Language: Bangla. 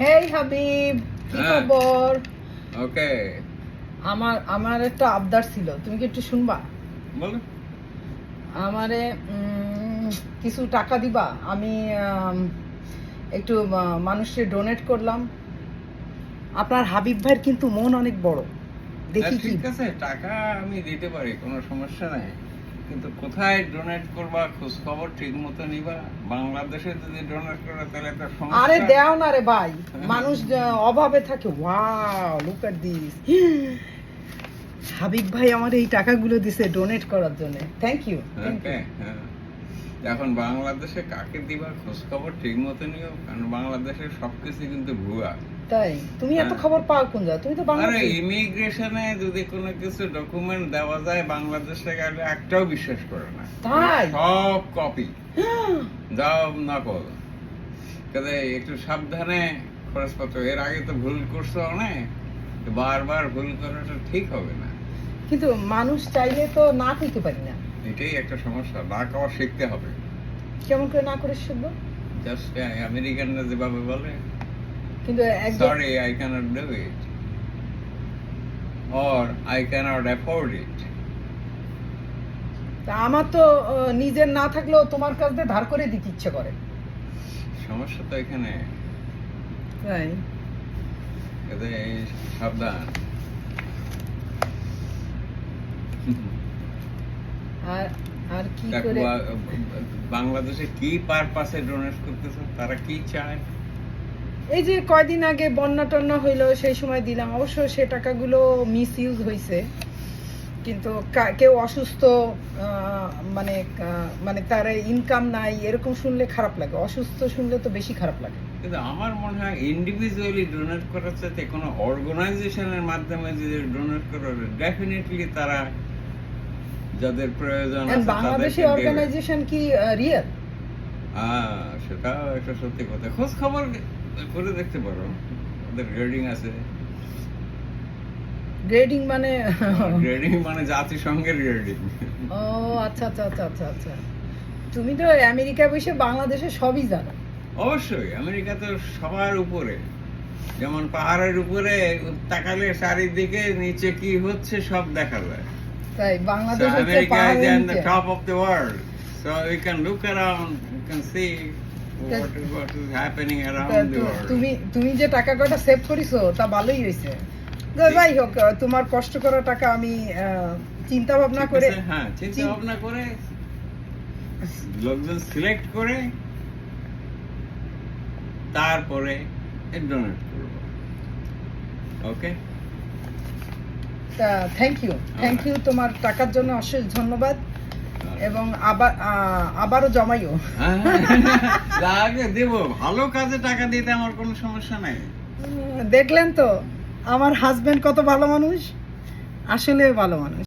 হেই হাবিব, কি খবর? ওকে, আমার একটা আবদার ছিল, তুমি কি একটু শুনবা? বলো। আমারে কিছু টাকা দিবা। আমি একটু মানুষকে ডোনেট করলাম। আপনার হাবিব ভাইয়ের কিন্তু মন অনেক বড়, দেখি কি। ঠিক আছে, টাকা আমি দিতে পারি, কোনো সমস্যা নাই, কিন্তু কোথায় ডোনেট করবা, খোঁজ খবর ঠিক মতো নিবা। বাংলাদেশে যদি ডোনেট করে তাহলে একটা সমস্যা। আরে দেও না রে ভাই, মানুষ অভাবে থাকে। Wow, look at this. Habib ভাই আমার এই টাকাগুলো দিছে ডোনেট করার জন্য। Thank you. ওকে, হ্যাঁ। এখন বাংলাদেশে কাকে দিবা, খোঁজ খবর ঠিক মতো নিও, কারণ বাংলাদেশের সবকিছু কিন্তু ভুয়া। তাই তুমি এত খবর পাও কোন যা? তুমি তো আরে বাংলাদেশ। ইমিগ্রেশনে যদি কোনো কিছু ডকুমেন্ট দেওয়া যায়, বাংলাদেশে গেলে একটাও বিশ্বাস করে না, তাই? সব কপি, যাও নকল। কাজে একটু সাবধানে খরচপত্র। এর আগে তো ভুল করছো অনেক, বারবার ভুল করাটা ঠিক হবে না। কিন্তু মানুষ চাইলে তো না কইতে পারি না। এটাই একটা সমস্যা, না খাওয়া শিখতে হবে। কেমন করে না করে শিখবো? জাস্ট আমেরিকানরা যেভাবে বলে, কিন্তু একদম sorry I can't do it, or I can't afford it. আমার তো নিজের না থাকলেও তোমার কাছ দিয়ে ধার করে দিতে ইচ্ছে করে। সমস্যা তো এখানে। তাই কাজে সাবধান। আর আর কি দেখো, করে বাংলাদেশে কি পারপাসে ডোনেট করতেছে, তারা কি চায়? এই যে কয়দিন আগে বন্যা টন্যা হইলো, সেই সময় দিলাম। অবশ্য সে টাকাগুলো মিস ইউজ হয়েছে, কিন্তু কেউ অসুস্থ, মানে মানে তার ইনকাম নাই এরকম শুনলে খারাপ লাগে। অসুস্থ শুনলে তো বেশি খারাপ লাগে। কিন্তু আমার মনে হয় ইন্ডিভিজুয়ালি ডোনেট করার চাইতে কোনো অর্গানাইজেশনের মাধ্যমে যদি ডোনেট করে, ডেফিনেটলি তারা যাদের প্রয়োজন আছে বাংলাদেশি তাদেরকে দেবে। অর্গানাইজেশন কি রিয়েল? সেটাও একটা সত্যি কথা। খোঁজ খবর করে দেখতে পারো, ওদের গ্রেডিং আছে। গ্রেডিং মানে? গ্রেডিং মানে জাতিসংঘের গ্রেডিং। ও আচ্ছা আচ্ছা আচ্ছা আচ্ছা আচ্ছা। তুমি তো আমেরিকা বসে বাংলাদেশে সবই জানো। অবশ্যই, আমেরিকা তো সবার উপরে। যেমন পাহাড়ের উপরে তাকালে চারিদিকে নিচে কি হচ্ছে সব দেখা যায়। তাই So বাংলাদেশ হচ্ছে America is পাহাড়ের in the নিচে। top of the world. So you can look around, you can see what is happening তা around the world. তুমি যে টাকা কটা সেভ করিছো তা ভালোই হয়েছে। যাই হোক, তোমার কষ্ট করা টাকা আমি চিন্তা ভাবনা ঠিক করে আছে? হ্যাঁ, চিন্তা ভাবনা করে, লোকজন সিলেক্ট করে, তারপরে ডোনেট করব। ওকে, থ্যাংক ইউ তোমার টাকার জন্য অশেষ ধন্যবাদ। এবং আবারও জমাইও। আগে দেব, ভালো কাজে টাকা দিতে আমার কোনো সমস্যা নাই। দেখলেন তো আমার হাজবেন্ড কত ভালো মানুষ, আসলে ভালো মানুষ।